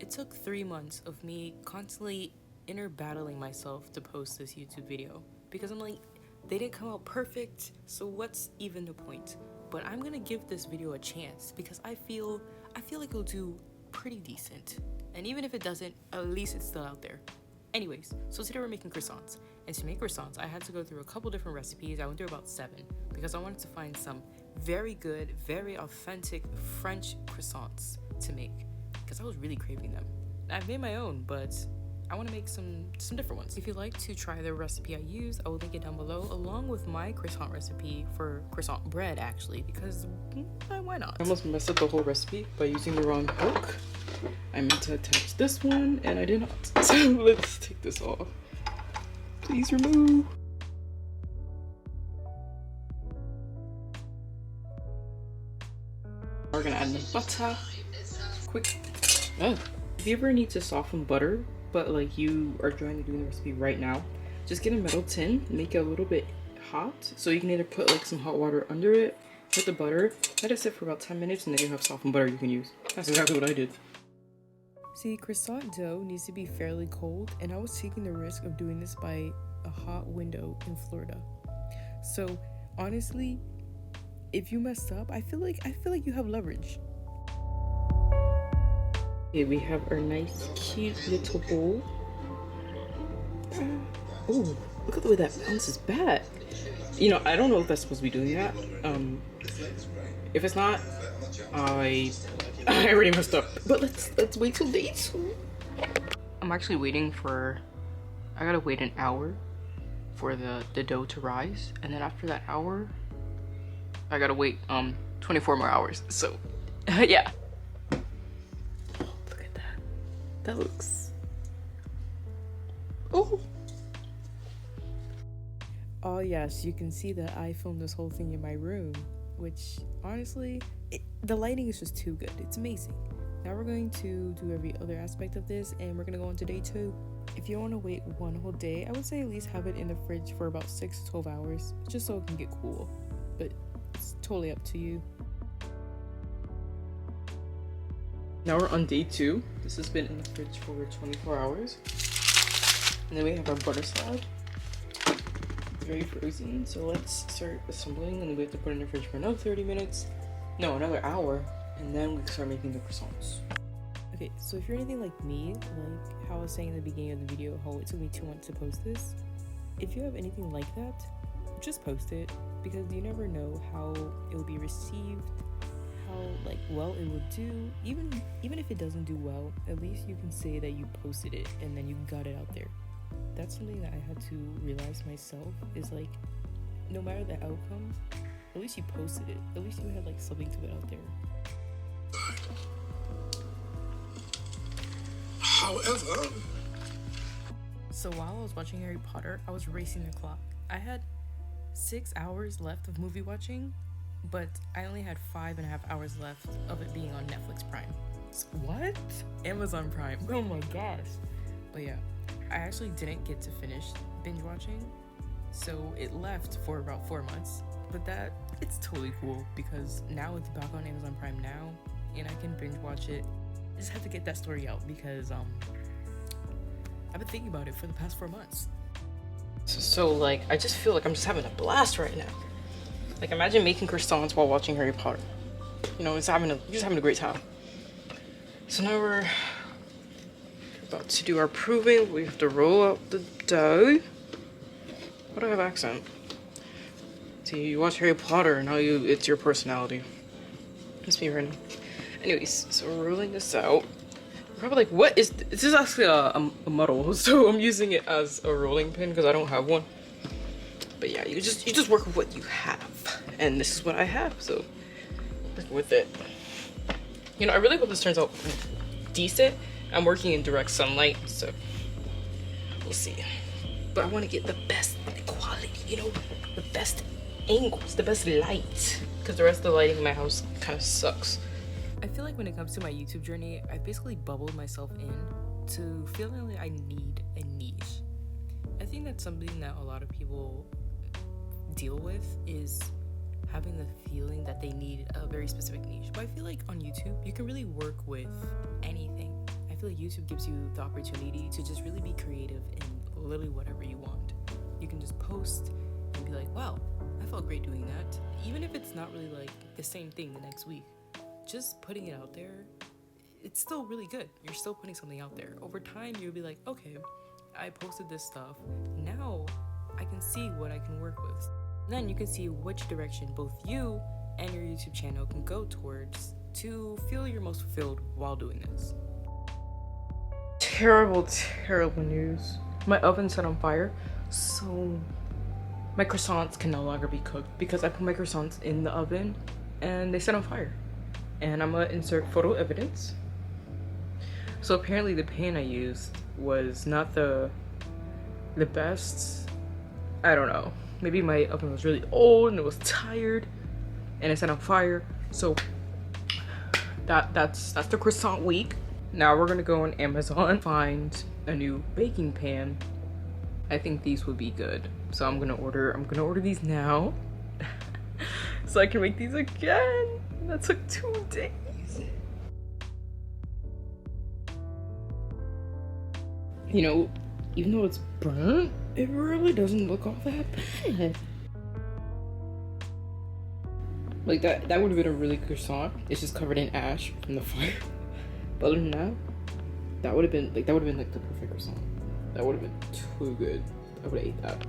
It took 3 months of me constantly inner battling myself to post this YouTube video because I'm like, they didn't come out perfect, so what's even the point? But I'm gonna give this video a chance because I feel like it'll do pretty decent. And even if it doesn't, at least it's still out there. Anyways, so today we're making croissants. And to make croissants, I had to go through a couple different recipes. I went through about 7 because I wanted to find some very good, very authentic French croissants to make because I was really craving them. I've made my own, but I want to make some different ones. If you'd like to try the recipe I use, I will link it down below along with my croissant recipe for croissant bread actually, because why not? I almost messed up the whole recipe by using the wrong hook. I meant to attach this one and I did not. So let's take this off. Please remove. We're gonna add the butter. Quick. Oh. If you ever need to soften butter, but like you are trying to do the recipe right now, just get a metal tin, make it a little bit hot, so you can either put like some hot water under it, put the butter, let it sit for about 10 minutes, and then you have softened butter you can use. That's exactly what I did. See, croissant dough needs to be fairly cold, and I was taking the risk of doing this by a hot window in Florida. So honestly, if you messed up, I feel like you have leverage. Okay, we have our nice, cute little bowl. Oh, look at the way that bounces back. You know, I don't know if that's supposed to be doing that. If it's not, I already messed up. But let's wait till day 2. I'm actually waiting for. I gotta wait an hour for the dough to rise, and then after that hour, I gotta wait 24 more hours. So, yeah. That looks. Oh yes, you can see that I filmed this whole thing in my room, which honestly, the lighting is just too good. It's amazing. Now we're going to do every other aspect of this, and we're gonna go on to day 2. If you want to wait one whole day, I would say at least have it in the fridge for about 6 to 12 hours, just so it can get cool. But it's totally up to you. Now we're on day 2. This has been in the fridge for 24 hours. And then we have our butter slab. Very frozen. So let's start assembling, and then we have to put it in the fridge for another 30 minutes. No, another hour. And then we can start making the croissants. Okay, so if you're anything like me, like how I was saying in the beginning of the video, how it took me 2 months to post this. If you have anything like that, just post it, because you never know how it will be received. How like well it would do. Even if it doesn't do well, at least you can say that you posted it and then you got it out there. That's something that I had to realize myself, is like, no matter the outcome, at least you posted it. At least you had like something to put out there. However, so while I was watching Harry Potter, I was racing the clock. I had 6 hours left of movie watching, but I only had 5.5 hours left of it being on Netflix Prime. What? Amazon Prime. Oh my gosh. But yeah, I actually didn't get to finish binge watching, so it left for about 4 months. But it's totally cool because now it's back on Amazon Prime now, and I can binge watch it. I just have to get that story out because I've been thinking about it for the past 4 months. So like, I just feel like I'm just having a blast right now. Like, imagine making croissants while watching Harry Potter. You know, just having a great time. So now we're about to do our proving. We have to roll out the dough. Why do I have accent? See, you watch Harry Potter and it's your personality. It's me right now. Anyways, so we're rolling this out. We're probably like, what is this? This is actually a muddle, so I'm using it as a rolling pin because I don't have one. But yeah, you just work with what you have, and this is what I have, so work with it. You know, I really hope this turns out decent. I'm working in direct sunlight, so we'll see. But I want to get the best quality, you know, the best angles, the best light, because the rest of the lighting in my house kind of sucks. I feel like when it comes to my YouTube journey, I basically bubbled myself in to feeling like I need a niche. I think that's something that a lot of people deal with, is having the feeling that they need a very specific niche. But I feel like on YouTube, you can really work with anything. I feel like YouTube gives you the opportunity to just really be creative in literally whatever you want. You can just post and be like, wow, I felt great doing that. Even if it's not really like the same thing the next week, just putting it out there, it's still really good. You're still putting something out there. Over time, you'll be like, okay, I posted this stuff. Now I can see what I can work with. And then you can see which direction both you and your YouTube channel can go towards to feel you're most fulfilled while doing this. Terrible news. My oven set on fire, so my croissants can no longer be cooked because I put my croissants in the oven and they set on fire. And I'm gonna insert photo evidence. So apparently the pan I used was not the best. I don't know. Maybe my oven was really old and it was tired and it set on fire. So that's the croissant week. Now we're gonna go on Amazon, find a new baking pan. I think these would be good. So I'm gonna order these now so I can make these again. That took 2 days. You know, even though it's burnt, it really doesn't look all that bad. Like that would have been a really good croissant. It's just covered in ash from the fire. But other than that, that would have been like the perfect croissant. That would have been too good. I would have ate that.